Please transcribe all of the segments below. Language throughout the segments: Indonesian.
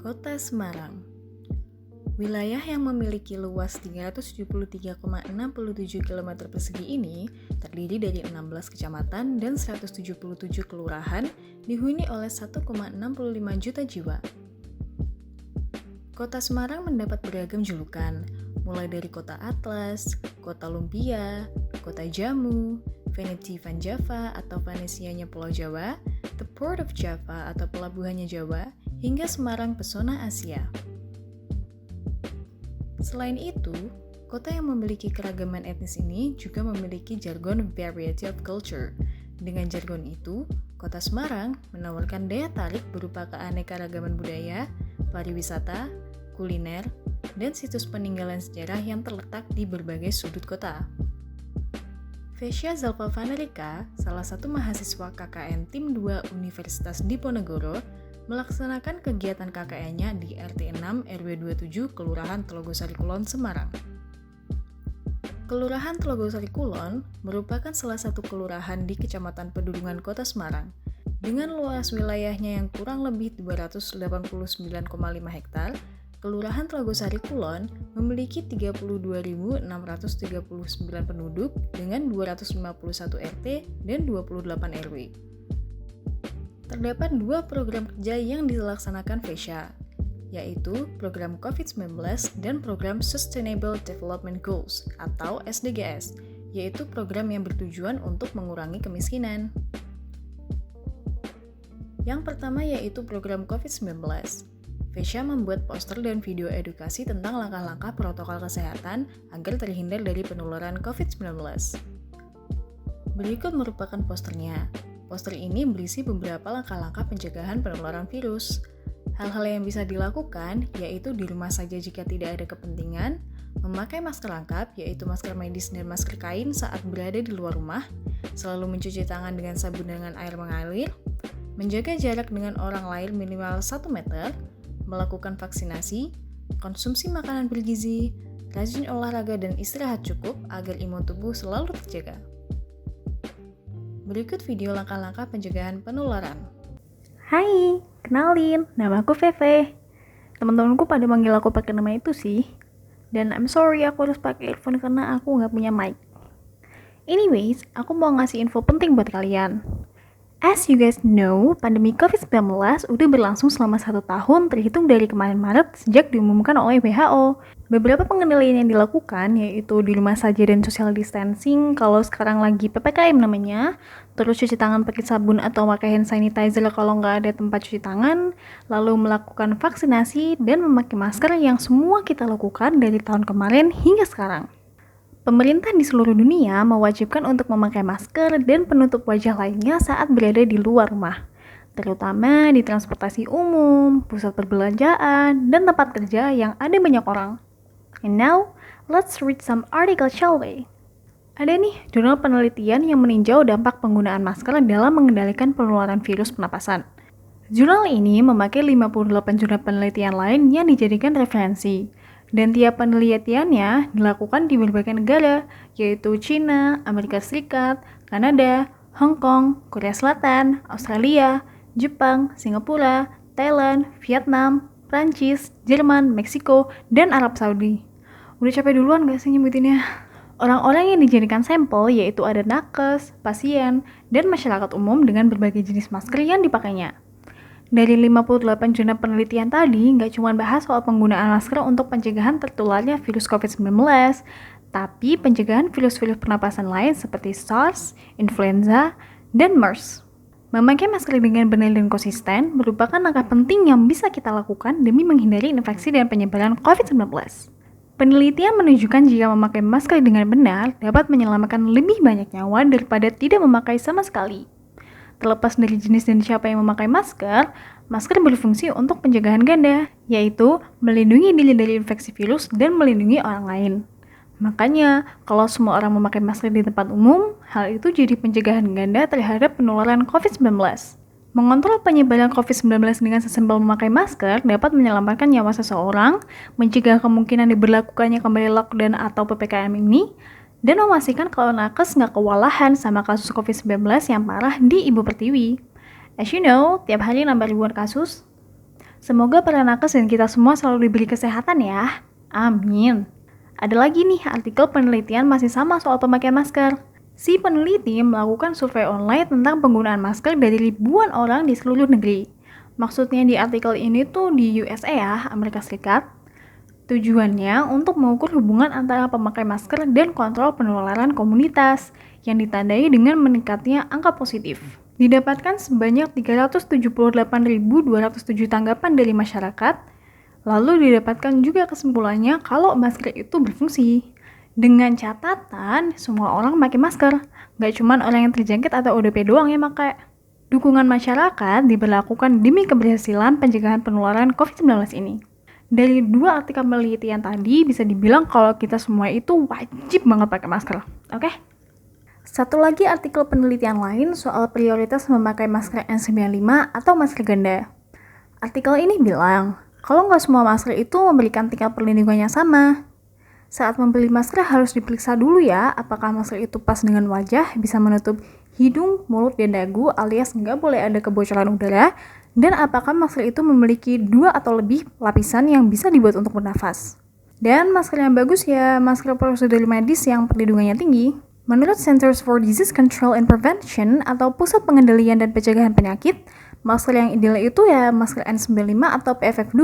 Kota Semarang. Wilayah yang memiliki luas 373,67 km persegi ini terdiri dari 16 kecamatan dan 177 kelurahan dihuni oleh 1,65 juta jiwa. Kota Semarang mendapat beragam julukan, mulai dari Kota Atlas, Kota Lumpia, Kota Jamu, Veneti Van Java atau Venesianya Pulau Jawa, The Port of Java atau Pelabuhannya Jawa, hingga Semarang Pesona Asia. Selain itu, kota yang memiliki keragaman etnis ini juga memiliki jargon variety of culture. Dengan jargon itu, kota Semarang menawarkan daya tarik berupa keanekaragaman budaya, pariwisata, kuliner, dan situs peninggalan sejarah yang terletak di berbagai sudut kota. Vesya Zalpavanarika, salah satu mahasiswa KKN Tim 2 Universitas Diponegoro, melaksanakan kegiatan KKN-nya di RT 6 RW 27 Kelurahan Telogosari Kulon, Semarang. Kelurahan Telogosari Kulon merupakan salah satu kelurahan di Kecamatan Pedulungan, Kota Semarang. Dengan luas wilayahnya yang kurang lebih 289,5 hektar, Kelurahan Telogosari Kulon memiliki 32.639 penduduk dengan 251 RT dan 28 RW. Terdapat dua program kerja yang dilaksanakan Vesya, yaitu program COVID-19 dan program Sustainable Development Goals atau SDGs, yaitu program yang bertujuan untuk mengurangi kemiskinan. Yang pertama yaitu program COVID-19. Vesya membuat poster dan video edukasi tentang langkah-langkah protokol kesehatan agar terhindar dari penularan COVID-19. Berikut merupakan posternya. Poster ini berisi beberapa langkah-langkah pencegahan penularan virus. Hal-hal yang bisa dilakukan yaitu di rumah saja jika tidak ada kepentingan, memakai masker lengkap yaitu masker medis dan masker kain saat berada di luar rumah, selalu mencuci tangan dengan sabun dengan air mengalir, menjaga jarak dengan orang lain minimal 1 meter, melakukan vaksinasi, konsumsi makanan bergizi, rajin olahraga dan istirahat cukup agar imun tubuh selalu terjaga. Berikut video langkah-langkah pencegahan penularan. Hai, kenalin, nama aku Feve. Teman-temanku pada manggil aku pakai nama itu sih. Dan I'm sorry aku harus pakai earphone karena aku nggak punya mic. Anyways, aku mau ngasih info penting buat kalian. As you guys know, pandemi COVID-19 udah berlangsung selama 1 tahun terhitung dari kemarin Maret sejak diumumkan oleh WHO. Beberapa pengendalian yang dilakukan yaitu di rumah saja dan social distancing, kalau sekarang lagi PPKM namanya, terus cuci tangan pakai sabun atau pakai hand sanitizer kalau nggak ada tempat cuci tangan, lalu melakukan vaksinasi dan memakai masker yang semua kita lakukan dari tahun kemarin hingga sekarang. Pemerintah di seluruh dunia mewajibkan untuk memakai masker dan penutup wajah lainnya saat berada di luar rumah, terutama di transportasi umum, pusat perbelanjaan, dan tempat kerja yang ada banyak orang. And now, let's read some article, shall we? Ada nih jurnal penelitian yang meninjau dampak penggunaan masker dalam mengendalikan penularan virus pernapasan. Jurnal ini memakai 58 jurnal penelitian lain yang dijadikan referensi. Dan tiap penelitiannya dilakukan di berbagai negara, yaitu China, Amerika Serikat, Kanada, Hong Kong, Korea Selatan, Australia, Jepang, Singapura, Thailand, Vietnam, Prancis, Jerman, Meksiko, dan Arab Saudi. Udah capek duluan gak sih nyebutinnya? Orang-orang yang dijadikan sampel yaitu ada nakes, pasien, dan masyarakat umum dengan berbagai jenis masker yang dipakainya. Dari 58 jurnal penelitian tadi, nggak cuma bahas soal penggunaan masker untuk pencegahan tertularnya virus COVID-19, tapi pencegahan virus-virus pernapasan lain seperti SARS, influenza, dan MERS. Memakai masker dengan benar dan konsisten merupakan langkah penting yang bisa kita lakukan demi menghindari infeksi dan penyebaran COVID-19. Penelitian menunjukkan jika memakai masker dengan benar dapat menyelamatkan lebih banyak nyawa daripada tidak memakai sama sekali. Terlepas dari jenis dan siapa yang memakai masker, masker berfungsi untuk pencegahan ganda, yaitu melindungi diri dari infeksi virus dan melindungi orang lain. Makanya, kalau semua orang memakai masker di tempat umum, hal itu jadi pencegahan ganda terhadap penularan COVID-19. Mengontrol penyebaran COVID-19 dengan sesimpel memakai masker dapat menyelamatkan nyawa seseorang, mencegah kemungkinan diberlakukannya kembali lockdown atau PPKM ini, dan memastikan kalau nakes nggak kewalahan sama kasus COVID-19 yang parah di Ibu Pertiwi. As you know, tiap hari nambah ribuan kasus. Semoga para nakes dan kita semua selalu diberi kesehatan ya. Amin. Ada lagi nih artikel penelitian masih sama soal pemakaian masker. Si peneliti melakukan survei online tentang penggunaan masker dari ribuan orang di seluruh negeri. Maksudnya di artikel ini tuh di USA ya, Amerika Serikat. Tujuannya untuk mengukur hubungan antara pemakai masker dan kontrol penularan komunitas yang ditandai dengan meningkatnya angka positif. Didapatkan sebanyak 378.207 tanggapan dari masyarakat, lalu didapatkan juga kesimpulannya kalau masker itu berfungsi. Dengan catatan, semua orang pakai masker, nggak cuma orang yang terjangkit atau ODP doang yang pakai. Dukungan masyarakat diberlakukan demi keberhasilan pencegahan penularan COVID-19 ini. Dari 2 artikel penelitian tadi bisa dibilang kalau kita semua itu wajib banget pakai masker, oke? Satu lagi artikel penelitian lain soal prioritas memakai masker N95 atau masker ganda. Artikel ini bilang, kalau nggak semua masker itu memberikan tingkat perlindungan yang sama. Saat membeli masker harus diperiksa dulu ya, apakah masker itu pas dengan wajah, bisa menutup hidung, mulut, dan dagu, alias nggak boleh ada kebocoran udara, dan apakah masker itu memiliki 2 atau lebih lapisan yang bisa dibuat untuk bernafas. Dan masker yang bagus ya, masker prosedur medis yang perlindungannya tinggi. Menurut Centers for Disease Control and Prevention atau Pusat Pengendalian dan Pencegahan Penyakit, masker yang ideal itu ya masker N95 atau PFF2.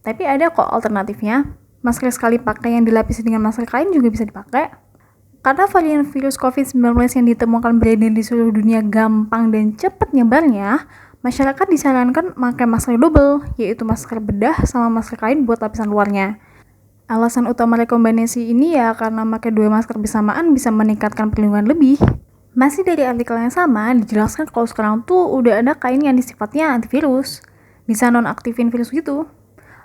Tapi ada kok alternatifnya. Masker sekali pakai yang dilapisi dengan masker kain juga bisa dipakai. Karena varian virus COVID-19 yang ditemukan beredar di seluruh dunia gampang dan cepat nyebarnya, masyarakat disarankan memakai masker double, yaitu masker bedah sama masker kain buat lapisan luarnya. Alasan utama rekomendasi ini ya karena pakai 2 masker bersamaan bisa meningkatkan perlindungan lebih. Masih dari artikel yang sama, dijelaskan kalau sekarang tuh udah ada kain yang sifatnya antivirus. Bisa nonaktifin virus gitu.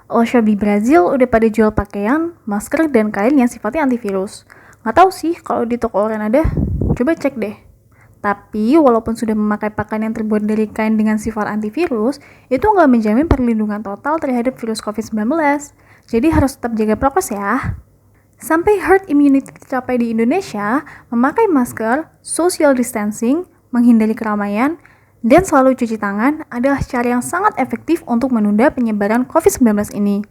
All shop di Brazil udah pada jual pakaian, masker, dan kain yang sifatnya antivirus. Nggak tahu sih kalau di toko online ada, coba cek deh. Tapi walaupun sudah memakai pakaian yang terbuat dari kain dengan sifat antivirus, itu nggak menjamin perlindungan total terhadap virus COVID-19. Jadi harus tetap jaga prokes ya. Sampai herd immunity tercapai di Indonesia, memakai masker, social distancing, menghindari keramaian, dan selalu cuci tangan adalah cara yang sangat efektif untuk menunda penyebaran COVID-19 ini.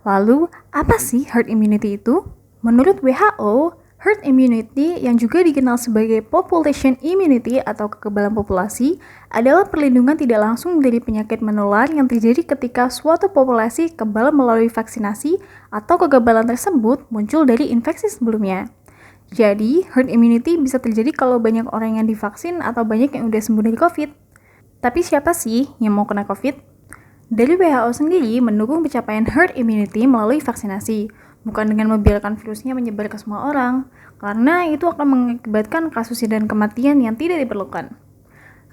Lalu, apa sih herd immunity itu? Menurut WHO, herd immunity yang juga dikenal sebagai population immunity atau kekebalan populasi adalah perlindungan tidak langsung dari penyakit menular yang terjadi ketika suatu populasi kebal melalui vaksinasi atau kekebalan tersebut muncul dari infeksi sebelumnya. Jadi, herd immunity bisa terjadi kalau banyak orang yang divaksin atau banyak yang udah sembuh dari COVID. Tapi siapa sih yang mau kena COVID? Dari WHO sendiri mendukung pencapaian herd immunity melalui vaksinasi, bukan dengan membiarkan virusnya menyebar ke semua orang, karena itu akan mengakibatkan kasus dan kematian yang tidak diperlukan.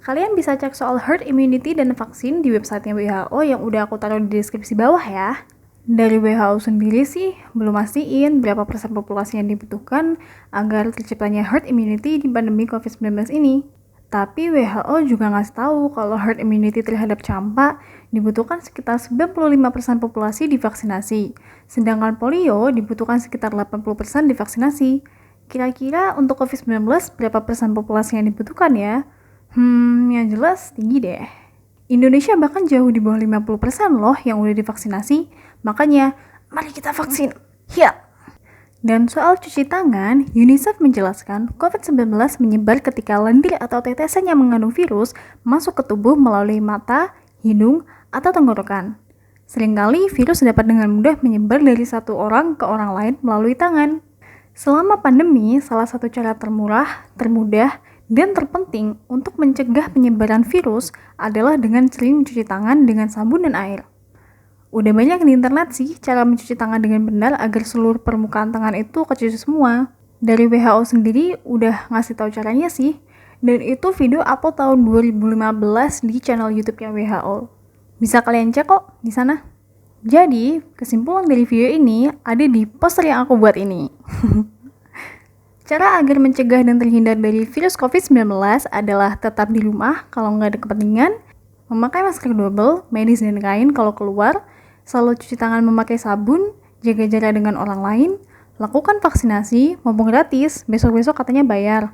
Kalian bisa cek soal herd immunity dan vaksin di websitenya WHO yang udah aku taruh di deskripsi bawah ya. Dari WHO sendiri sih belum mastiin berapa persen populasi yang dibutuhkan agar terciptanya herd immunity di pandemi COVID-19 ini. Tapi WHO juga ngasih tahu kalau herd immunity terhadap campak dibutuhkan sekitar 95% populasi divaksinasi, sedangkan polio dibutuhkan sekitar 80% divaksinasi. Kira-kira untuk COVID-19 berapa persen populasi yang dibutuhkan ya? Yang jelas tinggi deh. Indonesia bahkan jauh di bawah 50% loh yang udah divaksinasi, makanya mari kita vaksin. Ya. Dan soal cuci tangan, UNICEF menjelaskan COVID-19 menyebar ketika lendir atau tetesan yang mengandung virus masuk ke tubuh melalui mata, hidung, atau tenggorokan. Seringkali virus dapat dengan mudah menyebar dari satu orang ke orang lain melalui tangan. Selama pandemi, salah satu cara termurah, termudah, dan terpenting untuk mencegah penyebaran virus adalah dengan sering mencuci tangan dengan sabun dan air. Udah banyak di internet sih cara mencuci tangan dengan benar agar seluruh permukaan tangan itu kecuci semua. Dari WHO sendiri udah ngasih tahu caranya sih. Dan itu video upload tahun 2015 di channel YouTube-nya WHO. Bisa kalian cek kok di sana. Jadi, kesimpulan dari video ini ada di poster yang aku buat ini. Cara agar mencegah dan terhindar dari virus COVID-19 adalah tetap di rumah kalau nggak ada kepentingan, memakai masker double, medis dan kain kalau keluar, selalu cuci tangan memakai sabun, jaga jarak dengan orang lain, lakukan vaksinasi, mumpung gratis, besok-besok katanya bayar.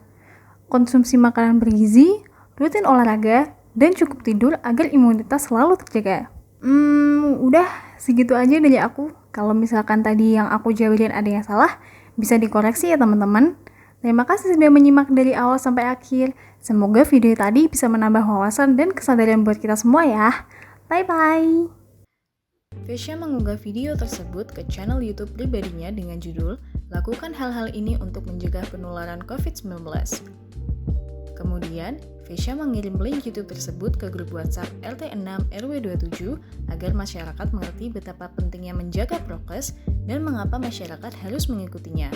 Konsumsi makanan bergizi, rutin olahraga, dan cukup tidur agar imunitas selalu terjaga. Udah segitu aja dari aku. Kalau misalkan tadi yang aku jabarin ada yang salah, bisa dikoreksi ya teman-teman. Terima kasih sudah menyimak dari awal sampai akhir. Semoga video tadi bisa menambah wawasan dan kesadaran buat kita semua ya. Bye-bye. Vesya mengunggah video tersebut ke channel YouTube pribadinya dengan judul "Lakukan hal-hal ini untuk mencegah penularan COVID-19". Kemudian, Vesya mengirim link YouTube tersebut ke grup WhatsApp RT6 RW27 agar masyarakat mengerti betapa pentingnya menjaga prokes dan mengapa masyarakat harus mengikutinya.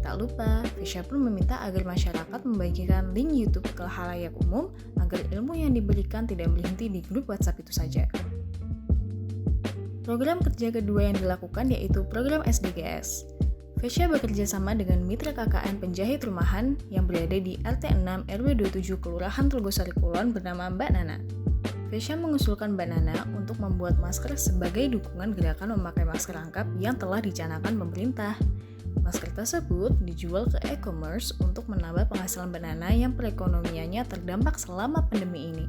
Tak lupa, Vesya pun meminta agar masyarakat membagikan link YouTube ke khalayak umum agar ilmu yang diberikan tidak berhenti di grup WhatsApp itu saja. Program kerja kedua yang dilakukan yaitu program SDGs. Vesya bekerja sama dengan mitra KKN penjahit rumahan yang berada di RT6 RW27 Kelurahan Telgosari Kulon bernama Mbak Nana. Vesya mengusulkan Mbak Nana untuk membuat masker sebagai dukungan gerakan memakai masker rangkap yang telah dicanangkan pemerintah. Masker tersebut dijual ke e-commerce untuk menambah penghasilan Mbak Nana yang perekonomiannya terdampak selama pandemi ini.